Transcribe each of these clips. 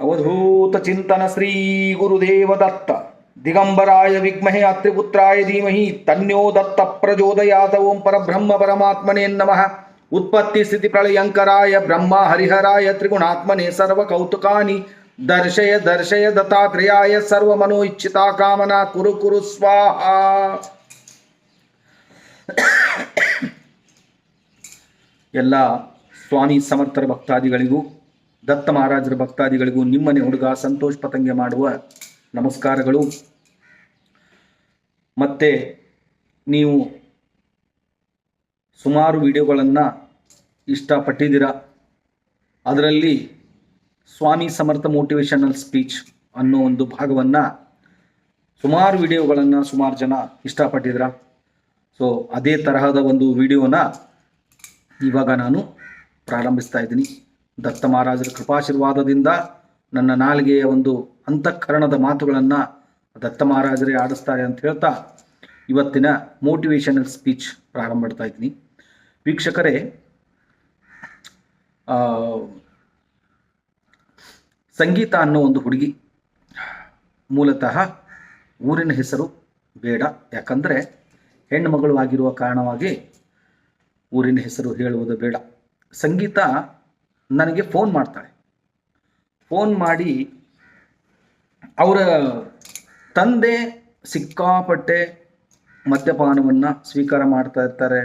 अवधूत चिंतन श्री गुरुदेव दत्त दिगंबराय विद्महे अत्रिपुत्राय धीमहि तन्नो दत्त प्रचोदयात्। ओं परब्रह्म परमात्मने नमः। उत्पत्ति स्थिति प्रलयंकराय ब्रह्मा हरिहराय त्रिगुणात्मने सर्वकौतुकानि दर्शय दर्शय दत्तात्रेयाय सर्वमनो इच्छिता कामना कुरु कुरु स्वाहा। ಎಲ್ಲ ಸ್ವಾಮಿ ಸಮರ್ಥರ ಭಕ್ತಾದಿಗಳಿಗೂ ದತ್ತ ಮಹಾರಾಜರ ಭಕ್ತಾದಿಗಳಿಗೂ ನಿಮ್ಮನೆ ಹುಡುಗ ಸಂತೋಷ್ ಪತಂಗೆ ಮಾಡುವ ನಮಸ್ಕಾರಗಳು. ಮತ್ತೆ ನೀವು ಸುಮಾರು ವಿಡಿಯೋಗಳನ್ನು ಇಷ್ಟಪಟ್ಟಿದ್ದೀರಾ. ಅದರಲ್ಲಿ ಸ್ವಾಮಿ ಸಮರ್ಥ ಮೋಟಿವೇಶನಲ್ ಸ್ಪೀಚ್ ಅನ್ನೋ ಒಂದು ಭಾಗವನ್ನು ಸುಮಾರು ವಿಡಿಯೋಗಳನ್ನು ಸುಮಾರು ಜನ ಇಷ್ಟಪಟ್ಟಿದ್ದೀರಾ. ಸೊ ಅದೇ ತರಹದ ಒಂದು ವಿಡಿಯೋನ ಇವಾಗ ನಾನು ಪ್ರಾರಂಭಿಸ್ತಾ ಇದ್ದೀನಿ. ದತ್ತ ಮಹಾರಾಜರ ಕೃಪಾಶೀರ್ವಾದದಿಂದ ನನ್ನ ನಾಲಿಗೆಯ ಒಂದು ಅಂತಃಕರಣದ ಮಾತುಗಳನ್ನು ದತ್ತ ಮಹಾರಾಜರೇ ಆಡಿಸ್ತಾರೆ ಅಂತ ಹೇಳ್ತಾ ಇವತ್ತಿನ ಮೋಟಿವೇಶನಲ್ ಸ್ಪೀಚ್ ಪ್ರಾರಂಭ ಮಾಡ್ತಾ ಇದ್ದೀನಿ. ವೀಕ್ಷಕರೇ, ಸಂಗೀತ ಅನ್ನೋ ಒಂದು ಹುಡುಗಿ, ಮೂಲತಃ ಊರಿನ ಹೆಸರು ಬೇಡ, ಯಾಕಂದರೆ ಹೆಣ್ಣು ಮಗಳು ಆಗಿರುವ ಕಾರಣವಾಗಿ ಊರಿನ ಹೆಸರು ಹೇಳುವುದು ಬೇಡ. ಸಂಗೀತ ನನಗೆ ಫೋನ್ ಮಾಡ್ತಾಳೆ. ಫೋನ್ ಮಾಡಿ ಅವರ ತಂದೆ ಸಿಕ್ಕಾಪಟ್ಟೆ ಮದ್ಯಪಾನವನ್ನು ಸ್ವೀಕಾರ ಮಾಡ್ತಾ ಇರ್ತಾರೆ.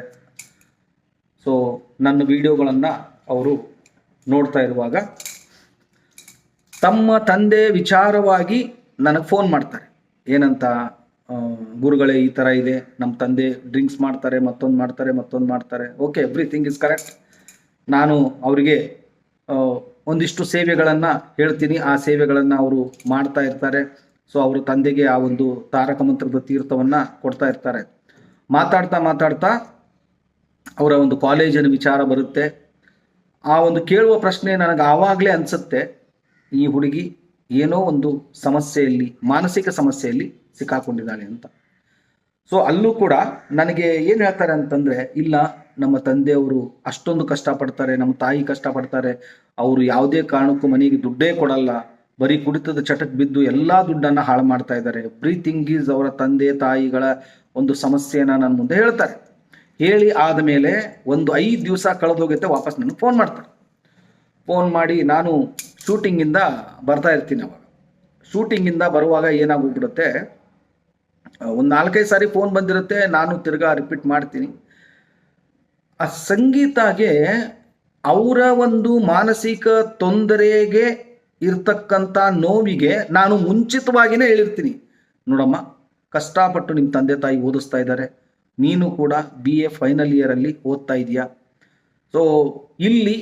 ಸೊ ನನ್ನ ವಿಡಿಯೋಗಳನ್ನು ಅವರು ನೋಡ್ತಾ ಇರುವಾಗ ತಮ್ಮ ತಂದೆ ವಿಚಾರವಾಗಿ ನನಗೆ ಫೋನ್ ಮಾಡ್ತಾರೆ. ಏನಂತ, ಗುರುಗಳೇ ಈ ಥರ ಇದೆ, ನಮ್ಮ ತಂದೆ ಡ್ರಿಂಕ್ಸ್ ಮಾಡ್ತಾರೆ, ಮತ್ತೊಂದು ಮಾಡ್ತಾರೆ. Okay, everything is correct. ನಾನು ಅವರಿಗೆ ಒಂದಿಷ್ಟು ಸೇವೆಗಳನ್ನು ಹೇಳ್ತೀನಿ. ಆ ಸೇವೆಗಳನ್ನು ಅವರು ಮಾಡ್ತಾ ಇರ್ತಾರೆ. ಸೊ ಅವರ ತಂದೆಗೆ ಆ ಒಂದು ತಾರಕ ಮಂತ್ರದ ತೀರ್ಥವನ್ನು ಕೊಡ್ತಾ ಇರ್ತಾರೆ. ಮಾತಾಡ್ತಾ ಅವರ ಒಂದು ಕಾಲೇಜಿನ ವಿಚಾರ ಬರುತ್ತೆ. ಆ ಒಂದು ಕೇಳುವ ಪ್ರಶ್ನೆ ನನಗೆ ಆವಾಗಲೇ ಅನಿಸುತ್ತೆ, ಈ ಹುಡುಗಿ ಏನೋ ಒಂದು ಸಮಸ್ಯೆಯಲ್ಲಿ, ಮಾನಸಿಕ ಸಮಸ್ಯೆಯಲ್ಲಿ ಸಿಕ್ಕಾಕೊಂಡಿದ್ದಾಳೆ ಅಂತ. ಸೊ ಅಲ್ಲೂ ಕೂಡ ನನಗೆ ಏನು ಹೇಳ್ತಾರೆ ಅಂತಂದರೆ, ಇಲ್ಲ ನಮ್ಮ ತಂದೆಯವರು ಅಷ್ಟೊಂದು ಕಷ್ಟಪಡ್ತಾರೆ, ನಮ್ಮ ತಾಯಿ ಕಷ್ಟಪಡ್ತಾರೆ, ಅವರು ಯಾವುದೇ ಕಾರಣಕ್ಕೂ ಮನೆಗೆ ದುಡ್ಡೇ ಕೊಡಲ್ಲ, ಬರೀ ಕುಡಿತದ ಚಟಕ್ಕೆ ಬಿದ್ದು ಎಲ್ಲ ದುಡ್ಡನ್ನು ಹಾಳು ಮಾಡ್ತಾ ಇದ್ದಾರೆ. ಎವ್ರಿಥಿಂಗ್ ಈಸ್ ಅವರ ತಂದೆ ತಾಯಿಗಳ ಒಂದು ಸಮಸ್ಯೆನ ನನ್ನ ಮುಂದೆ ಹೇಳ್ತಾರೆ. ಹೇಳಿ ಆದಮೇಲೆ ಒಂದು 5 ದಿವಸ ಕಳೆದೋಗುತ್ತೆ, ವಾಪಸ್ ನನಗೆ ಫೋನ್ ಮಾಡ್ತಾರೆ. ಫೋನ್ ಮಾಡಿ ನಾನು ಶೂಟಿಂಗಿಂದ ಬರ್ತಾ ಇರ್ತೀನಿ. ಅವಾಗ ಶೂಟಿಂಗಿಂದ ಬರುವಾಗ ಏನಾಗೋಗ್ಬಿಡುತ್ತೆ, ಒಂದು 4-5 ಸಾರಿ ಫೋನ್ ಬಂದಿರುತ್ತೆ, ನಾನು ತಿರ್ಗಾ ರಿಪೀಟ್ ಮಾಡ್ತೀನಿ. ಆ ಸಂಗೀತಗೆ ಅವರ ಒಂದು ಮಾನಸಿಕ ತೊಂದರೆಗೆ ಇರ್ತಕ್ಕಂಥ ನೋವಿಗೆ ನಾನು ಮುಂಚಿತವಾಗಿಯೇ ಹೇಳಿರ್ತೀನಿ, ನೋಡಮ್ಮ, ಕಷ್ಟಪಟ್ಟು ನಿಮ್ಮ ತಂದೆ ತಾಯಿ ಓದಿಸ್ತಾ ಇದ್ದಾರೆ, ನೀನು ಕೂಡ BA ಫೈನಲ್ ಇಯರಲ್ಲಿ ಓದ್ತಾ ಇದೆಯಾ. ಸೊ ಇಲ್ಲಿ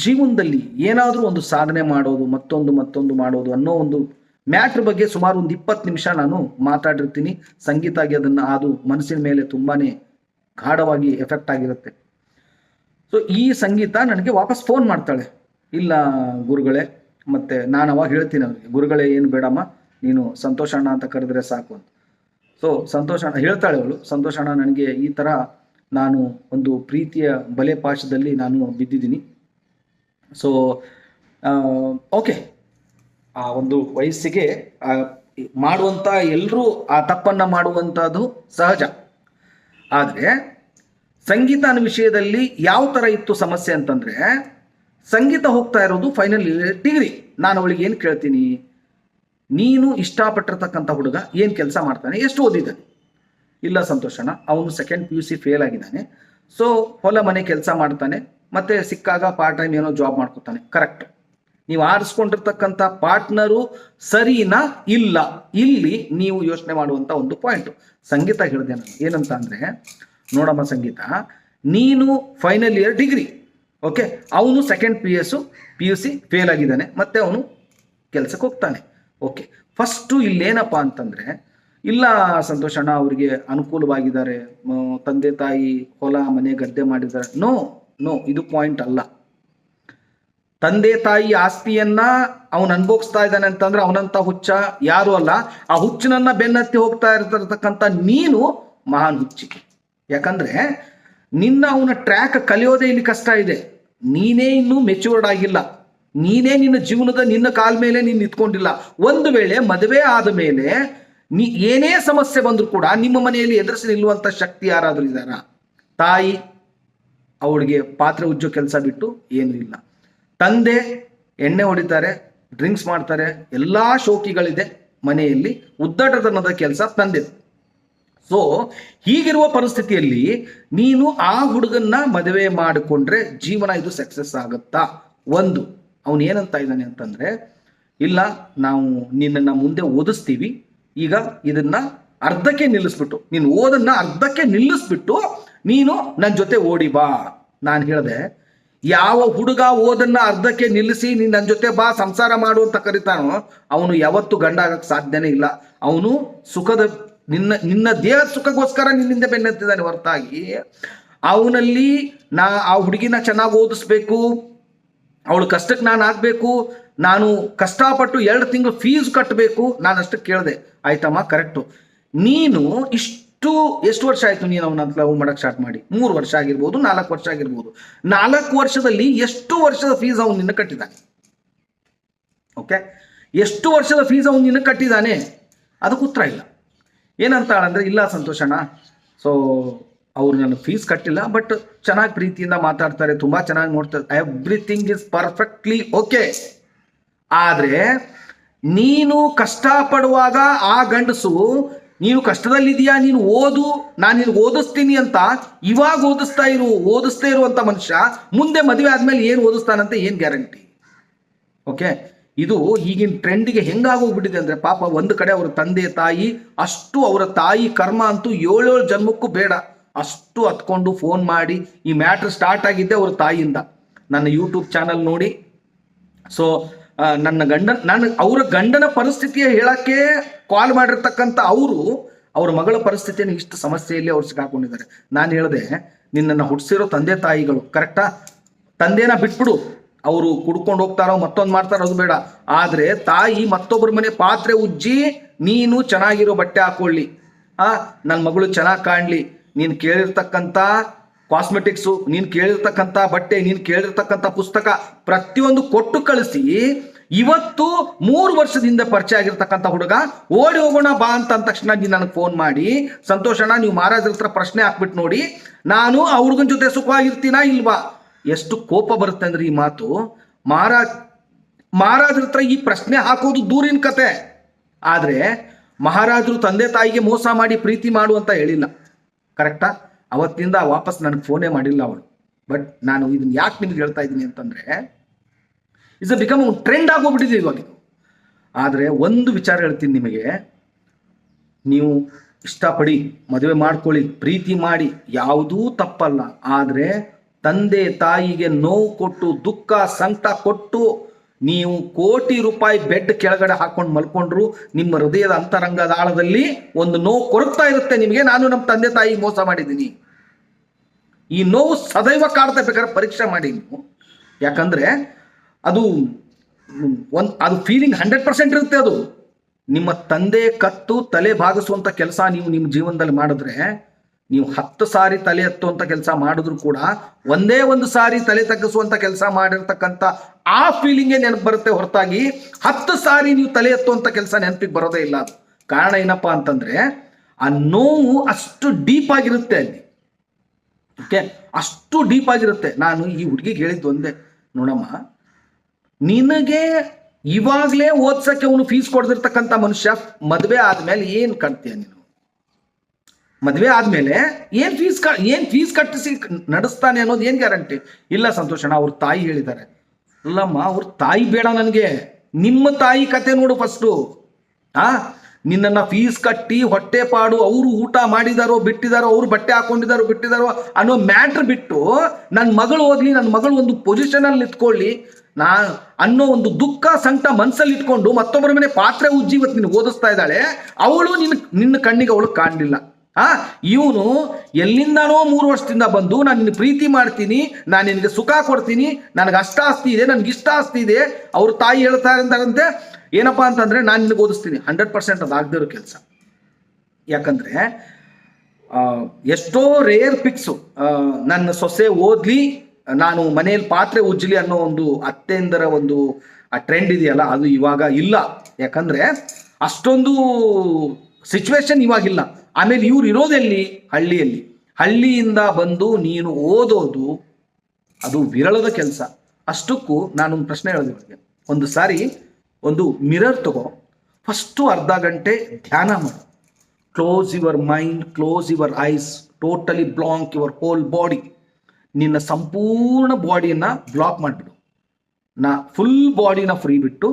ಜೀವನದಲ್ಲಿ ಏನಾದರೂ ಒಂದು ಸಾಧನೆ ಮಾಡೋದು, ಮತ್ತೊಂದು ಮಾಡೋದು ಅನ್ನೋ ಒಂದು ಮ್ಯಾಟ್ರ್ ಬಗ್ಗೆ ಸುಮಾರು ಒಂದು 20 ನಿಮಿಷ ನಾನು ಮಾತಾಡಿರ್ತೀನಿ. ಸಂಗೀತಾಗಿ ಅದು ಮನಸ್ಸಿನ ಮೇಲೆ ತುಂಬಾ ಗಾಢವಾಗಿ ಎಫೆಕ್ಟ್ ಆಗಿರುತ್ತೆ. ಸೊ ಈ ಸಂಗೀತ ನನಗೆ ವಾಪಸ್ ಫೋನ್ ಮಾಡ್ತಾಳೆ, ಇಲ್ಲ ಗುರುಗಳೇ, ಮತ್ತು ನಾನು ಅವಾಗ ಹೇಳ್ತೀನಿ ಅವ್ರಿಗೆ, ಗುರುಗಳೇ ಏನು ಬೇಡಮ್ಮ, ನೀನು ಸಂತೋಷಣ್ಣ ಅಂತ ಕರೆದ್ರೆ ಸಾಕು ಅಂತ. ಸೊ ಸಂತೋಷಣ್ಣ ಹೇಳ್ತಾಳೆ ಅವಳು, ಸಂತೋಷಣ್ಣ, ನನಗೆ ಈ ಥರ ನಾನು ಒಂದು ಪ್ರೀತಿಯ ಬಲೆ ಪಾಶದಲ್ಲಿ ನಾನು ಬಿದ್ದಿದ್ದೀನಿ. ಸೊ ಓಕೆ, ಆ ಒಂದು ವಯಸ್ಸಿಗೆ ಮಾಡುವಂಥ ಎಲ್ಲರೂ ಆ ತಪ್ಪನ್ನು ಮಾಡುವಂಥದ್ದು ಸಹಜ. ಆದರೆ ಸಂಗೀತ ಅನ್ನೋ ವಿಷಯದಲ್ಲಿ ಯಾವ ಥರ ಇತ್ತು ಸಮಸ್ಯೆ ಅಂತಂದರೆ, ಸಂಗೀತ ಹೋಗ್ತಾ ಇರೋದು ಫೈನಲ್ ಡಿಗ್ರಿ. ನಾನು ಅವಳಿಗೆ ಏನು ಕೇಳ್ತೀನಿ, ನೀನು ಇಷ್ಟಪಟ್ಟಿರ್ತಕ್ಕಂಥ ಹುಡುಗ ಏನು ಕೆಲಸ ಮಾಡ್ತಾನೆ, ಎಷ್ಟು ಓದಿದ್ದಾನೆ? ಇಲ್ಲ ಸಂತೋಷಣ್ಣ, ಅವನು 2nd PUC ಫೇಲ್ ಆಗಿದ್ದಾನೆ. ಸೊ ಹೊಲ ಮನೆ ಕೆಲಸ ಮಾಡ್ತಾನೆ, ಮತ್ತೆ ಸಿಕ್ಕಾಗ ಪಾರ್ಟ್ ಟೈಮ್ ಏನೋ ಜಾಬ್ ಮಾಡ್ಕೊತಾನೆ. ಕರೆಕ್ಟ್. ನೀವು ಆರಿಸ್ಕೊಂಡಿರ್ತಕ್ಕಂಥ ಪಾರ್ಟ್ನರು ಸರಿನಾ ಇಲ್ಲ, ಇಲ್ಲಿ ನೀವು ಯೋಚನೆ ಮಾಡುವಂಥ ಒಂದು ಪಾಯಿಂಟು. ಸಂಗೀತ ಹೇಳಿದೆ ನಾನು ಏನಂತ ಅಂದರೆ, ನೋಡಮ್ಮ ಸಂಗೀತ, ನೀನು ಫೈನಲ್ ಇಯರ್ ಡಿಗ್ರಿ, ಓಕೆ, ಅವನು 2nd PUC ಫೇಲ್ ಆಗಿದ್ದಾನೆ, ಮತ್ತೆ ಅವನು ಕೆಲಸಕ್ಕೆ ಹೋಗ್ತಾನೆ. ಓಕೆ, ಫಸ್ಟು ಇಲ್ಲೇನಪ್ಪ ಅಂತಂದರೆ, ಇಲ್ಲ ಸಂತೋಷಣ್ಣ, ಅವರಿಗೆ ಅನುಕೂಲವಾಗಿದ್ದಾರೆ, ತಂದೆ ತಾಯಿ ಹೊಲ ಮನೆ ಗದ್ದೆ ಮಾಡಿದ್ದಾರೆ. ನೋ, ಇದು ಪಾಯಿಂಟ್ ಅಲ್ಲ. ತಂದೆ ತಾಯಿ ಆಸ್ತಿಯನ್ನ ಅವನು ಅನುಭವಿಸ್ತಾ ಇದ್ದಾನೆ ಅಂತಂದ್ರೆ ಅವನಂತ ಹುಚ್ಚ ಯಾರು ಅಲ್ಲ. ಆ ಹುಚ್ಚನನ್ನ ಬೆನ್ನತ್ತಿ ಹೋಗ್ತಾ ಇರತಕ್ಕಂಥ ನೀನು ಮಹಾನ್ ಹುಚ್ಚಿ. ಯಾಕಂದ್ರೆ ನಿನ್ನ ಅವನ ಟ್ರ್ಯಾಕ್ ಕಲಿಯೋದೇ ಇಲ್ಲಿ ಕಷ್ಟ ಇದೆ. ನೀನೇ ಇನ್ನೂ ಮೆಚ್ಯೂರ್ಡ್ ಆಗಿಲ್ಲ. ನೀನೇ ನಿನ್ನ ಜೀವನದ ನಿನ್ನ ಕಾಲ ಮೇಲೆ ನೀನು ನಿಂತ್ಕೊಂಡಿಲ್ಲ. ಒಂದು ವೇಳೆ ಮದುವೆ ಆದ ಮೇಲೆ ಏನೇ ಸಮಸ್ಯೆ ಬಂದರೂ ಕೂಡ ನಿಮ್ಮ ಮನೆಯಲ್ಲಿ ಎದುರಿಸಿ ನಿಲ್ಲುವಂತ ಶಕ್ತಿ ಯಾರಾದರೂ ಇದ್ದಾರ? ತಾಯಿ ಅವಳಿಗೆ ಪಾತ್ರೆ ಉಜ್ಜೋ ಕೆಲಸ ಬಿಟ್ಟು ಏನೂ ಇಲ್ಲ. ತಂದೆ ಎಣ್ಣೆ ಹೊಡಿತಾರೆ, ಡ್ರಿಂಕ್ಸ್ ಮಾಡ್ತಾರೆ, ಎಲ್ಲಾ ಶೋಕಿಗಳಿದೆ ಮನೆಯಲ್ಲಿ, ಉದ್ದಟತನದ ಕೆಲಸ ತಂದೆ. ಸೊ ಹೀಗಿರುವ ಪರಿಸ್ಥಿತಿಯಲ್ಲಿ ನೀನು ಆ ಹುಡುಗನ್ನ ಮದುವೆ ಮಾಡಿಕೊಂಡ್ರೆ ಜೀವನ ಇದು ಸಕ್ಸಸ್ ಆಗುತ್ತಾ? ಒಂದು, ಅವನು ಏನಂತ ಇದ್ದಾನೆ ಅಂತಂದ್ರೆ, ಇಲ್ಲ ನಾವು ನಿನ್ನನ್ನು ಮುಂದೆ ಓದಿಸ್ತೀವಿ, ಈಗ ಇದನ್ನ ಅರ್ಧಕ್ಕೆ ನಿಲ್ಲಿಸ್ಬಿಟ್ಟು, ನೀನು ಓದನ್ನ ಅರ್ಧಕ್ಕೆ ನಿಲ್ಲಿಸ್ಬಿಟ್ಟು ನೀನು ನನ್ನ ಜೊತೆ ಓಡಿ ಬಾ. ನಾನು ಹೇಳಿದೆ, ಯಾವ ಹುಡುಗ ಓದನ್ನ ಅರ್ಧಕ್ಕೆ ನಿಲ್ಲಿಸಿ ನೀನ್ ನನ್ನ ಜೊತೆ ಬಾ ಸಂಸಾರ ಮಾಡು ಅಂತ ಕರಿತಾನೋ ಅವನು ಯಾವತ್ತು ಗಂಡ ಆಗಕ್ಕೆ ಸಾಧ್ಯನೇ ಇಲ್ಲ. ಅವನು ಸುಖದ ನಿನ್ನ ದೇಹದ ಸುಖಕ್ಕೋಸ್ಕರ ನಿನ್ನಿಂದ ಬೆನ್ನತ್ತಿದ್ದಾನೆ ಹೊರತಾಗಿ ಅವನಲ್ಲಿ ಆ ಹುಡುಗಿನ ಚೆನ್ನಾಗಿ ಓದಿಸ್ಬೇಕು, ಅವಳು ಕಷ್ಟಕ್ಕೆ ನಾನು ಆಗ್ಬೇಕು, ನಾನು ಕಷ್ಟಪಟ್ಟು 2 ತಿಂಗಳು ಫೀಸ್ ಕಟ್ಟಬೇಕು. ನಾನು ಅಷ್ಟಕ್ಕೆ ಕೇಳಿದೆ, ಆಯ್ತಮ್ಮ ಕರೆಕ್ಟು, ನೀನು ಎಷ್ಟು ವರ್ಷ ಆಯ್ತು ನೀನು ಅವನ ಲವ್ ಮಾಡಕ್ ಸ್ಟಾರ್ಟ್ ಮಾಡಿ? 3 ವರ್ಷ ಆಗಿರ್ಬೋದು, 4 ವರ್ಷ ಆಗಿರ್ಬೋದು. 4 ವರ್ಷದಲ್ಲಿ ಎಷ್ಟು ವರ್ಷದ ಫೀಸ್ ಅವನು ನಿನ್ನ ಕಟ್ಟಿದ್ದಾನೆ? ಓಕೆ, ಎಷ್ಟು ವರ್ಷದ ಫೀಸ್ ಅವನು ನಿನ್ನ ಕಟ್ಟಿದ್ದಾನೆ? ಅದಕ್ಕೆ ಉತ್ತರ ಇಲ್ಲ. ಏನಂತಾಳಂದ್ರೆ, ಇಲ್ಲ ಸಂತೋಷಣ್ಣ, ಸೊ ಅವ್ರು ನನಗೆ ಫೀಸ್ ಕಟ್ಟಿಲ್ಲ, ಬಟ್ ಚೆನ್ನಾಗಿ ಪ್ರೀತಿಯಿಂದ ಮಾತಾಡ್ತಾರೆ, ತುಂಬಾ ಚೆನ್ನಾಗಿ ನೋಡ್ತಾರೆ, ಎವ್ರಿಥಿಂಗ್ ಇಸ್ ಪರ್ಫೆಕ್ಟ್ಲಿ ಓಕೆ. ಆದ್ರೆ ನೀನು ಕಷ್ಟಪಡುವಾಗ ಆ ಗಂಡಸು ನೀನು ಕಷ್ಟದಲ್ಲಿದೆಯಾ, ನೀನು ಓದು, ನಾನು ನಿನಗೆ ಓದಿಸ್ತೀನಿ ಅಂತ ಇವಾಗ ಓದಿಸ್ತೇ ಇರುವಂತ ಮನುಷ್ಯ ಮುಂದೆ ಮದುವೆ ಆದ್ಮೇಲೆ ಏನು ಓದಿಸ್ತಾನಂತ ಏನು ಗ್ಯಾರಂಟಿ? ಓಕೆ, ಇದು ಈಗಿನ ಟ್ರೆಂಡ್ಗೆ ಹೆಂಗಾಗೋಗ್ಬಿಟ್ಟಿದೆ ಅಂದ್ರೆ, ಪಾಪ ಒಂದು ಕಡೆ ಅವರ ತಂದೆ ತಾಯಿ ಅಷ್ಟು, ಅವರ ತಾಯಿ ಕರ್ಮ ಅಂತೂ 7 ಜನ್ಮಕ್ಕೂ ಬೇಡ, ಅಷ್ಟು ಹತ್ಕೊಂಡು ಫೋನ್ ಮಾಡಿ, ಈ ಮ್ಯಾಟ್ರ್ ಸ್ಟಾರ್ಟ್ ಆಗಿದ್ದೆ ಅವ್ರ ತಾಯಿಯಿಂದ. ನನ್ನ ಯೂಟ್ಯೂಬ್ ಚಾನಲ್ ನೋಡಿ, ಸೊ ಅವರ ಗಂಡನ ಪರಿಸ್ಥಿತಿಯ ಹೇಳಕ್ಕೆ ಕಾಲ್ ಮಾಡಿರ್ತಕ್ಕಂಥ ಅವ್ರ ಮಗಳ ಪರಿಸ್ಥಿತಿಯನ್ನು ಇಷ್ಟು ಸಮಸ್ಯೆಯಲ್ಲಿ ಅವ್ರು ಸಿಕ್ಕಾಕೊಂಡಿದ್ದಾರೆ. ನಾನು ಹೇಳಿದೆ, ನಿನ್ನನ್ನು ಹುಟ್ಟಿಸಿರೋ ತಂದೆ ತಾಯಿಗಳು ಕರೆಕ್ಟಾ? ತಂದೆನ ಬಿಟ್ಬಿಡು, ಅವರು ಕುಡ್ಕೊಂಡು ಹೋಗ್ತಾರೋ ಮತ್ತೊಂದು ಮಾಡ್ತಾರೋ ಅದು ಬೇಡ, ಆದ್ರೆ ತಾಯಿ ಮತ್ತೊಬ್ಬರ ಮನೆ ಪಾತ್ರೆ ಉಜ್ಜಿ ನೀನು ಚೆನ್ನಾಗಿರೋ ಬಟ್ಟೆ ಹಾಕೊಳ್ಳಿ, ನನ್ನ ಮಗಳು ಚೆನ್ನಾಗಿ ಕಾಣ್ಲಿ, ನೀನು ಕೇಳಿರ್ತಕ್ಕಂಥ ಕಾಸ್ಮೆಟಿಕ್ಸು, ನೀನು ಕೇಳಿರ್ತಕ್ಕಂಥ ಬಟ್ಟೆ, ನೀನು ಕೇಳಿರ್ತಕ್ಕಂಥ ಪುಸ್ತಕ ಪ್ರತಿಯೊಂದು ಕೊಟ್ಟು ಕಳಿಸಿ, ಇವತ್ತು 3 ವರ್ಷದಿಂದ ಪರಿಚಯ ಆಗಿರ್ತಕ್ಕಂಥ ಹುಡುಗ ಓಡಿ ಹೋಗೋಣ ಬಾ ಅಂತ ಅಂದ ತಕ್ಷಣ ನೀನು ನನಗೆ ಫೋನ್ ಮಾಡಿ, ಸಂತೋಷಣ್ಣ ನೀವು ಮಹಾರಾಜರ ಹತ್ರ ಪ್ರಶ್ನೆ ಹಾಕ್ಬಿಟ್ಟು ನೋಡಿ, ನಾನು ಆ ಹುಡುಗನ ಜೊತೆ ಸುಖವಾಗಿರ್ತೀನಾ ಇಲ್ವಾ? ಎಷ್ಟು ಕೋಪ ಬರುತ್ತೆ ಅಂದ್ರೆ ಈ ಮಾತು. ಮಹಾರಾಜರ ಹತ್ರ ಈ ಪ್ರಶ್ನೆ ಹಾಕೋದು ದೂರಿನ ಕತೆ. ಆದ್ರೆ ಮಹಾರಾಜರು ತಂದೆ ತಾಯಿಗೆ ಮೋಸ ಮಾಡಿ ಪ್ರೀತಿ ಮಾಡು ಅಂತ ಹೇಳಿಲ್ಲ, ಕರೆಕ್ಟಾ? ಅವತ್ತಿಂದ ವಾಪಸ್ ನನಗೆ ಫೋನೇ ಮಾಡಿಲ್ಲ ಅವಳು. ಬಟ್ ನಾನು ಇದನ್ನ ಯಾಕೆ ನಿಮ್ಗೆ ಹೇಳ್ತಾ ಇದ್ದೀನಿ ಅಂತಂದ್ರೆ, ಇಟ್ಸ್ ಬಿಕಮ್ ಟ್ರೆಂಡ್ ಆಗೋಗ್ಬಿಟ್ಟಿದೆ ಇವಾಗ ಇದು. ಆದರೆ ಒಂದು ವಿಚಾರ ಹೇಳ್ತೀನಿ ನಿಮಗೆ, ನೀವು ಇಷ್ಟಪಡಿ ಮದುವೆ ಮಾಡ್ಕೊಳ್ಳಿ, ಪ್ರೀತಿ ಮಾಡಿ, ಯಾವುದೂ ತಪ್ಪಲ್ಲ. ಆದರೆ ತಂದೆ ತಾಯಿಗೆ ನೋವು ಕೊಟ್ಟು, ದುಃಖ ಸಂಕಟ ಕೊಟ್ಟು, ನೀವು ಕೋಟಿ ರೂಪಾಯಿ ಬೆಡ್ ಕೆಳಗಡೆ ಹಾಕೊಂಡು ಮಲ್ಕೊಂಡ್ರು ನಿಮ್ಮ ಹೃದಯದ ಅಂತರಂಗದ ಆಳದಲ್ಲಿ ಒಂದು ನೋವು ಕೊರಗ್ತಾ ಇರುತ್ತೆ ನಿಮಗೆ, ನಾನು ನಮ್ಮ ತಂದೆ ತಾಯಿ ಮೋಸ ಮಾಡಿದ್ದೀನಿ. ಈ ನೋವು ಸದೈವ ಕಾಡ್ತಾ ಬೇಕಾದ್ರೆ ಪರೀಕ್ಷೆ ಮಾಡಿ ನೀವು. ಯಾಕಂದ್ರೆ ಅದು ಫೀಲಿಂಗ್ 100% ಇರುತ್ತೆ. ಅದು ನಿಮ್ಮ ತಂದೆ ಕತ್ತು ತಲೆ ಭಾಗಿಸುವಂತ ಕೆಲಸ ನೀವು ನಿಮ್ಮ ಜೀವನದಲ್ಲಿ ಮಾಡಿದ್ರೆ, ನೀವು 10 ಸಾರಿ ತಲೆ ಎತ್ತುವಂತ ಕೆಲಸ ಮಾಡಿದ್ರು ಕೂಡ ಒಂದೇ ಒಂದು ಸಾರಿ ತಲೆ ತಗ್ಗಿಸುವಂತ ಕೆಲಸ ಮಾಡಿರ್ತಕ್ಕಂಥ ಆ ಫೀಲಿಂಗೇ ನೆನಪು ಬರುತ್ತೆ ಹೊರತಾಗಿ 10 ಸಾರಿ ನೀವು ತಲೆ ಎತ್ತುವಂತ ಕೆಲಸ ನೆನಪಿಗೆ ಬರೋದೇ ಇಲ್ಲ. ಅದು ಕಾರಣ ಏನಪ್ಪಾ ಅಂತಂದ್ರೆ, ಆ ನೋವು ಅಷ್ಟು ಡೀಪ್ ಆಗಿರುತ್ತೆ ಅಲ್ಲಿ. ಓಕೆ, ಅಷ್ಟು ಡೀಪ್ ಆಗಿರುತ್ತೆ. ನಾನು ಈ ಹುಡುಗಿಗೆ ಹೇಳಿದ್ದು ಒಂದೇ, ನೋಡಮ್ಮ, ನಿನಗೆ ಇವಾಗಲೇ ಓದ್ಸಕ್ಕೆ ಅವನು ಫೀಸ್ ಕೊಡ್ದಿರ್ತಕ್ಕಂಥ ಮನುಷ್ಯ ಮದುವೆ ಆದ್ಮೇಲೆ ಏನ್ ಕಟ್ತೀಯ ನೀನು? ಮದುವೆ ಆದ್ಮೇಲೆ ಏನ್ ಫೀಸ್ ಕಟ್ಟಿಸಿ ನಡೆಸ್ತಾನೆ ಅನ್ನೋದು ಏನ್ ಗ್ಯಾರಂಟಿ? ಇಲ್ಲ ಸಂತೋಷಣ, ಅವ್ರ ತಾಯಿ ಹೇಳಿದ್ದಾರೆ. ಅಲ್ಲಮ್ಮ, ಅವ್ರ ತಾಯಿ ಬೇಡ ನನಗೆ, ನಿಮ್ಮ ತಾಯಿ ಕತೆ ನೋಡು ಫಸ್ಟು. ನಿನ್ನನ್ನ ಫೀಸ್ ಕಟ್ಟಿ ಹೊಟ್ಟೆ ಪಾಡು, ಅವರು ಊಟ ಮಾಡಿದಾರೋ ಬಿಟ್ಟಿದಾರೋ, ಅವ್ರು ಬಟ್ಟೆ ಹಾಕೊಂಡಿದಾರೋ ಬಿಟ್ಟಿದಾರೋ ಅನ್ನೋ ಮ್ಯಾಟ್ರ್ ಬಿಟ್ಟು, ನನ್ನ ಮಗಳು ಓದ್ಲಿ, ನನ್ನ ಮಗಳು ಒಂದು ಪೊಸಿಷನ್ ಅಲ್ಲಿ ನಿಂತ್ಕೊಳ್ಳಿ ಅನ್ನೋ ಒಂದು ದುಃಖ ಸಂಕಟ ಮನ್ಸಲ್ಲಿ ಇಟ್ಕೊಂಡು ಮತ್ತೊಬ್ಬರ ಮನೆ ಪಾತ್ರೆ ಉಜ್ಜಿ ಇವತ್ತು ನಿನ್ನ ಓದಿಸ್ತಾ ಇದ್ದಾಳೆ. ಅವಳು ನಿನ್ನ ಕಣ್ಣಿಗೆ ಅವಳು ಕಾಣಲಿಲ್ಲ. ಇವನು ಎಲ್ಲಿಂದಾನೋ 3 ವರ್ಷದಿಂದ ಬಂದು, ನಾನು ನಿನ್ನ ಪ್ರೀತಿ ಮಾಡ್ತೀನಿ, ನಾನು ನಿನಗೆ ಸುಖ ಕೊಡ್ತೀನಿ, ನನಗೆ ಅಷ್ಟ ಆಸ್ತಿ ಇದೆ, ನನಗೆ ಇಷ್ಟ ಆಸ್ತಿ ಇದೆ. ಅವ್ರ ತಾಯಿ ಹೇಳ್ತಾ ಇದ್ದಾರಂತೆ ಏನಪ್ಪಾ ಅಂತಂದ್ರೆ, ನಾನು ನಿನಗೆ ಓದಿಸ್ತೀನಿ. 100% ಅದಾಗದೇ ಇರೋ ಕೆಲಸ. ಯಾಕಂದ್ರೆ ಎಷ್ಟೋ ರೇರ್ ಪಿಕ್ಸು, ನನ್ನ ಸೊಸೆ ಓದ್ಲಿ, ನಾನು ಮನೆಯಲ್ಲಿ ಪಾತ್ರೆ ಉಜ್ಜಲಿ ಅನ್ನೋ ಒಂದು ಅತ್ತೆಂದರ ಒಂದು ಆ ಟ್ರೆಂಡ್ ಇದೆಯಲ್ಲ, ಅದು ಇವಾಗ ಇಲ್ಲ. ಯಾಕಂದ್ರೆ ಅಷ್ಟೊಂದು ಸಿಚುವೇಶನ್ ಇವಾಗಿಲ್ಲ. ಆಮೇಲೆ ಇವ್ರು ಇರೋದೆಲ್ಲಿ? ಹಳ್ಳಿಯಲ್ಲಿ. ಹಳ್ಳಿಯಿಂದ ಬಂದು ನೀನು ಓದೋದು ಅದು ವಿರಳದ ಕೆಲಸ. ಅಷ್ಟಕ್ಕೂ ನಾನೊಂದು ಪ್ರಶ್ನೆ ಹೇಳಿದೆ ಇವರಿಗೆ. ಒಂದು ಸಾರಿ ಒಂದು ಮಿರರ್ ತಗೋ, ಫಸ್ಟು ಅರ್ಧ ಗಂಟೆ ಧ್ಯಾನ ಮಾಡು. Close your mind, close your eyes, totally blank your whole body. ನಿನ್ನ ಸಂಪೂರ್ಣ ಬಾಡಿಯನ್ನು ಬ್ಲಾಕ್ ಮಾಡಿಬಿಡು. ಫುಲ್ ಬಾಡಿನ ಫ್ರೀ ಬಿಟ್ಟು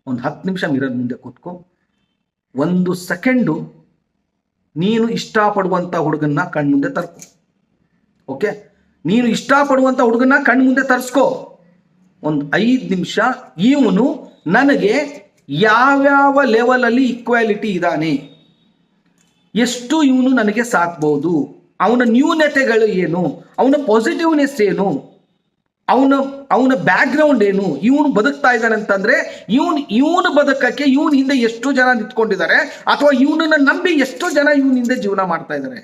ಒಂದು 10 ನಿಮಿಷ ಮಿರರ್ ಮುಂದೆ ಕೂತ್ಕೋ. 1 ಸೆಕೆಂಡು ನೀನು ಇಷ್ಟಪಡುವಂಥ ಹುಡುಗನ್ನ ಕಣ್ಮುಂದೆ ತರ್ಕೊ. ಓಕೆ, ನೀನು ಇಷ್ಟಪಡುವಂಥ ಹುಡುಗನ್ನ ಕಣ್ಮುಂದೆ ತರಿಸ್ಕೋ. ಒಂದು 5 ನಿಮಿಷ ಇವನು ನನಗೆ ಯಾವ್ಯಾವ ಲೆವೆಲಲ್ಲಿ ಈಕ್ವಾಲಿಟಿ ಇದ್ದಾನೆ, ಎಷ್ಟು ಇವನು ನನಗೆ ಸಾಕ್ಬೋದು, ಅವನ ನ್ಯೂನತೆಗಳು ಏನು, ಅವನ ಪಾಸಿಟಿವ್ನೆಸ್ ಏನು, ಅವನ ಬ್ಯಾಕ್ಗ್ರೌಂಡ್ ಏನು, ಇವನು ಬದುಕ್ತಾ ಇದ್ದಾನೆ ಅಂತಂದ್ರೆ ಇವನು ಬದುಕಕ್ಕೆ ಇವನ ಹಿಂದೆ ಎಷ್ಟು ಜನ ನಿಂತ್ಕೊಂಡಿದ್ದಾರೆ, ಅಥವಾ ಇವನನ್ನ ನಂಬಿ ಎಷ್ಟು ಜನ ಇವನ ಹಿಂದೆ ಜೀವನ ಮಾಡ್ತಾ ಇದ್ದಾರೆ,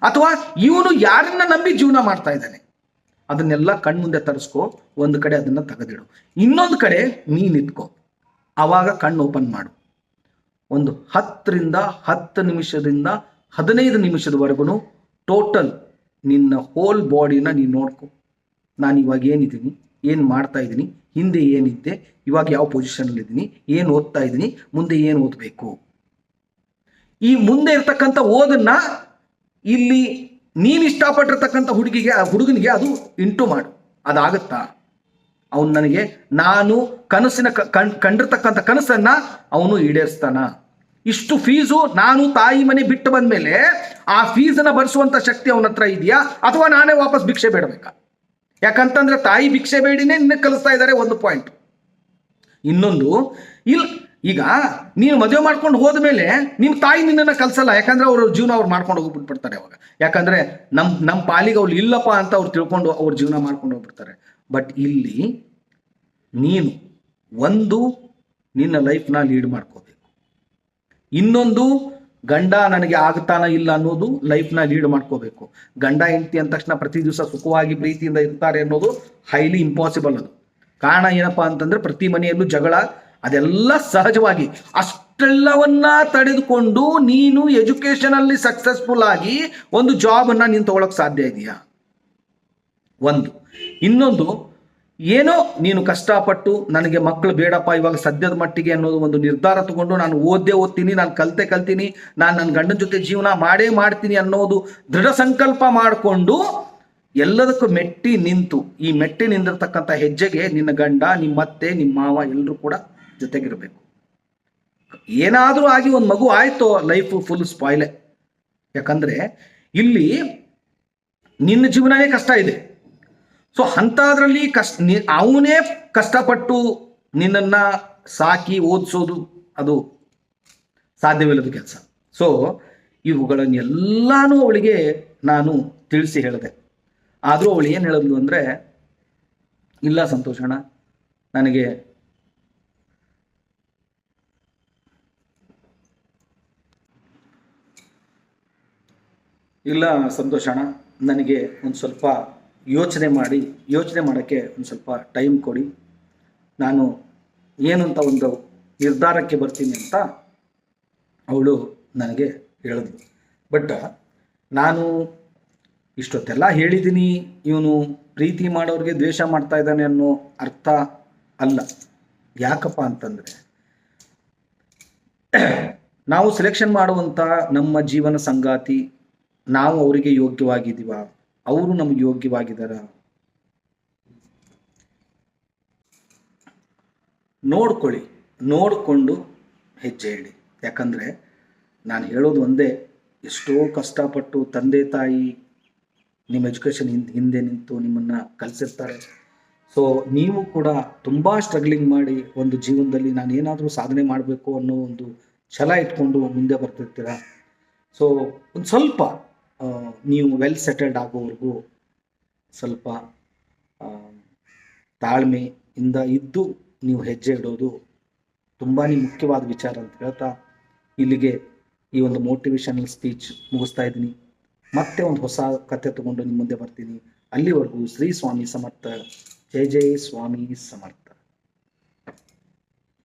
ಅಥವಾ ಇವನು ಯಾರನ್ನ ನಂಬಿ ಜೀವನ ಮಾಡ್ತಾ ಇದ್ದಾನೆ, ಅದನ್ನೆಲ್ಲ ಕಣ್ಮುಂದೆ ತರಿಸ್ಕೋ. ಒಂದು ಕಡೆ ಅದನ್ನ ತೆಗೆದಿಡು, ಇನ್ನೊಂದು ಕಡೆ ನೀನು ನಿಂತ್ಕೋ. ಆವಾಗ ಕಣ್ಣು ಓಪನ್ ಮಾಡು. ಒಂದು 10 ನಿಮಿಷದಿಂದ 15 ನಿಮಿಷದವರೆಗೂ ಟೋಟಲ್ ನಿನ್ನ ಹೋಲ್ ಬಾಡಿನ ನೀನು ನೋಡ್ಕೊ. ನಾನು ಇವಾಗ ಏನಿದ್ದೀನಿ, ಏನು ಮಾಡ್ತಾ ಇದ್ದೀನಿ, ಹಿಂದೆ ಏನಿದ್ದೆ, ಇವಾಗ ಯಾವ ಪೊಸಿಷನಲ್ಲಿದ್ದೀನಿ, ಏನು ಓದ್ತಾ ಇದ್ದೀನಿ, ಮುಂದೆ ಏನು ಓದಬೇಕು. ಈ ಮುಂದೆ ಇರ್ತಕ್ಕಂಥ ಓದನ್ನ ಇಲ್ಲಿ ನೀನು ಇಷ್ಟಪಟ್ಟಿರ್ತಕ್ಕಂಥ ಹುಡುಗನಿಗೆ ಅದು ಇಂಟು ಮಾಡು. ಅದಾಗುತ್ತಾ? ಅವನು ನನಗೆ ನಾನು ಕಂಡಿರ್ತಕ್ಕಂಥ ಕನಸನ್ನ ಅವನು ಈಡೇರಿಸ್ತಾನ? ಇಷ್ಟು ಫೀಸು ನಾನು ತಾಯಿ ಮನೆ ಬಿಟ್ಟು ಬಂದ್ಮೇಲೆ ಆ ಫೀಸನ್ನ ಭರಿಸುವಂತ ಶಕ್ತಿ ಅವನ ಹತ್ರ ಇದೆಯಾ, ಅಥವಾ ನಾನೇ ವಾಪಸ್ ಭಿಕ್ಷೆ ಬೇಡಬೇಕಾ? ಯಾಕಂತಂದ್ರೆ ತಾಯಿ ಭಿಕ್ಷೆ ಬೇಡಿನೇ ನಿನ್ನ ಕಲಿಸ್ತಾ ಇದ್ದಾರೆ, ಒಂದು ಪಾಯಿಂಟ್. ಇನ್ನೊಂದು, ಈಗ ನೀನು ಮದುವೆ ಮಾಡ್ಕೊಂಡು ಹೋದ್ಮೇಲೆ ನಿಮ್ಮ ತಾಯಿ ನಿನ್ನನ್ನು ಕಲ್ಸಲ್ಲ. ಯಾಕಂದ್ರೆ ಅವ್ರ ಜೀವನ ಅವ್ರು ಮಾಡ್ಕೊಂಡು ಹೋಗ್ಬಿಟ್ಬಿಡ್ತಾರೆ ಅವಾಗ. ಯಾಕಂದ್ರೆ ನಮ್ಮ ಪಾಲಿಗೆ ಅವ್ರು ಇಲ್ಲಪ್ಪ ಅಂತ ಅವ್ರು ತಿಳ್ಕೊಂಡು ಅವ್ರ ಜೀವನ ಮಾಡ್ಕೊಂಡು ಹೋಗ್ಬಿಡ್ತಾರೆ. ಬಟ್ ಇಲ್ಲಿ ನೀನು ಒಂದು ನಿನ್ನ ಲೈಫ್ನ ಲೀಡ್ ಮಾಡ್ಕೋಬೇಕು, ಇನ್ನೊಂದು ಗಂಡ ನನಗೆ ಆಗ್ತಾನ ಇಲ್ಲ ಅನ್ನೋದು ಲೈಫ್ನ ಲೀಡ್ ಮಾಡ್ಕೋಬೇಕು. ಗಂಡ ಹೆಂಡತಿ ಅಂದ ತಕ್ಷಣ ಪ್ರತಿ ದಿವಸ ಸುಖವಾಗಿ ಪ್ರೀತಿಯಿಂದ ಇರ್ತಾರೆ ಅನ್ನೋದು ಹೈಲಿ ಇಂಪಾಸಿಬಲ್. ಅದು ಕಾರಣ ಏನಪ್ಪಾ ಅಂತಂದ್ರೆ ಪ್ರತಿ ಮನೆಯಲ್ಲೂ ಜಗಳ, ಅದೆಲ್ಲ ಸಹಜವಾಗಿ. ಅಷ್ಟೆಲ್ಲವನ್ನ ತಡೆದುಕೊಂಡು ನೀನು ಎಜುಕೇಶನ್ ಅಲ್ಲಿ ಸಕ್ಸಸ್ಫುಲ್ ಆಗಿ ಒಂದು ಜಾಬ್ ಅನ್ನ ನೀನು ತಗೊಳಕ್ ಸಾಧ್ಯ ಇದೆಯಾ? ಒಂದು. ಇನ್ನೊಂದು, ಏನೋ ನೀನು ಕಷ್ಟಪಟ್ಟು ನನಗೆ ಮಕ್ಕಳು ಬೇಡಪ್ಪ ಇವಾಗ ಸದ್ಯದ ಮಟ್ಟಿಗೆ ಅನ್ನೋದು ಒಂದು ನಿರ್ಧಾರ ತಗೊಂಡು ನಾನು ಓದ್ತೀನಿ, ನಾನು ಕಲ್ತೀನಿ, ನಾನು ನನ್ನ ಗಂಡನ ಜೊತೆ ಜೀವನ ಮಾಡ್ತೀನಿ ಅನ್ನೋದು ದೃಢ ಸಂಕಲ್ಪ ಮಾಡಿಕೊಂಡು ಎಲ್ಲದಕ್ಕೂ ಮೆಟ್ಟಿ ನಿಂತು, ಈ ಮೆಟ್ಟಿ ನಿಂದಿರ್ತಕ್ಕಂಥ ಹೆಜ್ಜೆಗೆ ನಿನ್ನ ಗಂಡ, ನಿಮ್ಮ ಅತ್ತೆ, ನಿಮ್ಮ ಮಾವ ಎಲ್ಲರೂ ಕೂಡ ಜೊತೆಗಿರಬೇಕು. ಏನಾದರೂ ಆಗಿ ಒಂದು ಮಗು ಆಯ್ತೋ ಲೈಫ್ ಫುಲ್ ಸ್ಪಾಯ್ಲೆ. ಯಾಕಂದ್ರೆ ಇಲ್ಲಿ ನಿನ್ನ ಜೀವನನೇ ಕಷ್ಟ ಇದೆ. ಸೊ ಅಂಥದ್ರಲ್ಲಿ ಅವನೇ ಕಷ್ಟಪಟ್ಟು ನಿನ್ನನ್ನ ಸಾಕಿ ಓದಿಸೋದು ಅದು ಸಾಧ್ಯವಿಲ್ಲದ ಕೆಲಸ. ಸೊ ಇವುಗಳನ್ನೆಲ್ಲಾನು ಅವಳಿಗೆ ನಾನು ತಿಳಿಸಿ ಹೇಳಿದೆ. ಆದರೂ ಅವಳು ಏನು ಹೇಳಿದ್ಲು ಅಂದರೆ, ಇಲ್ಲ ಸಂತೋಷಣ್ಣ, ನನಗೆ ಒಂದು ಸ್ವಲ್ಪ ಯೋಚನೆ ಮಾಡೋಕ್ಕೆ ಒಂದು ಸ್ವಲ್ಪ ಟೈಮ್ ಕೊಡಿ, ನಾನು ಏನು ಅಂತ ಒಂದು ನಿರ್ಧಾರಕ್ಕೆ ಬರ್ತೀನಿ ಅಂತ ಅವಳು ನನಗೆ ಹೇಳಿದ್ಲು. ಬಟ್ ನಾನು ಇಷ್ಟೊತ್ತೆಲ್ಲ ಹೇಳಿದ್ದೀನಿ, ಇವನು ಪ್ರೀತಿ ಮಾಡೋರಿಗೆ ದ್ವೇಷ ಮಾಡ್ತಾ ಇದ್ದಾನೆ ಅನ್ನೋ ಅರ್ಥ ಅಲ್ಲ. ಯಾಕಪ್ಪ ಅಂತಂದರೆ, ನಾವು ಸೆಲೆಕ್ಷನ್ ಮಾಡುವಂಥ ನಮ್ಮ ಜೀವನ ಸಂಗಾತಿ ನಾವು ಅವರಿಗೆ ಯೋಗ್ಯವಾಗಿದ್ದೀವ, ಅವರು ನಮ್ಗೆ ಯೋಗ್ಯವಾಗಿದ್ದಾರ ನೋಡಿಕೊಂಡು ಹೆಜ್ಜೆ ಇಡಿ. ಯಾಕಂದರೆ ನಾನು ಹೇಳೋದು ಒಂದೇ, ಎಷ್ಟೋ ಕಷ್ಟಪಟ್ಟು ತಂದೆ ತಾಯಿ ನಿಮ್ಮ ಎಜುಕೇಷನ್ ಹಿಂದೆ ನಿಂತು ನಿಮ್ಮನ್ನು ಕಲಿಸಿರ್ತಾರೆ. ಸೊ ನೀವು ಕೂಡ ತುಂಬ ಸ್ಟ್ರಗ್ಲಿಂಗ್ ಮಾಡಿ ಒಂದು ಜೀವನದಲ್ಲಿ ನಾನು ಏನಾದರೂ ಸಾಧನೆ ಮಾಡಬೇಕು ಅನ್ನೋ ಒಂದು ಛಲ ಇಟ್ಕೊಂಡು ಮುಂದೆ ಬರ್ತಿರ್ತೀರ. ಸೊ ಒಂದು ಸ್ವಲ್ಪ ನೀವು ವೆಲ್ ಸೆಟಲ್ಡ್ ಆಗೋವರೆಗೂ ಸ್ವಲ್ಪ ತಾಳ್ಮೆಯಿಂದ ಇದ್ದು ನೀವು ಹೆಜ್ಜೆ ಇಡೋದು ತುಂಬಾ ಮುಖ್ಯವಾದ ವಿಚಾರ ಅಂತ ಹೇಳ್ತಾ ಇಲ್ಲಿಗೆ ಈ ಒಂದು ಮೋಟಿವೇಶನಲ್ ಸ್ಪೀಚ್ ಮುಗಿಸ್ತಾ ಇದ್ದೀನಿ. ಮತ್ತೆ ಒಂದು ಹೊಸ ಕತೆ ತಗೊಂಡು ನಿಮ್ಮ ಮುಂದೆ ಬರ್ತೀನಿ. ಅಲ್ಲಿವರೆಗೂ ಶ್ರೀ ಸ್ವಾಮಿ ಸಮರ್ಥ. ಜೈ ಜೈ ಸ್ವಾಮಿ ಸಮರ್ಥ.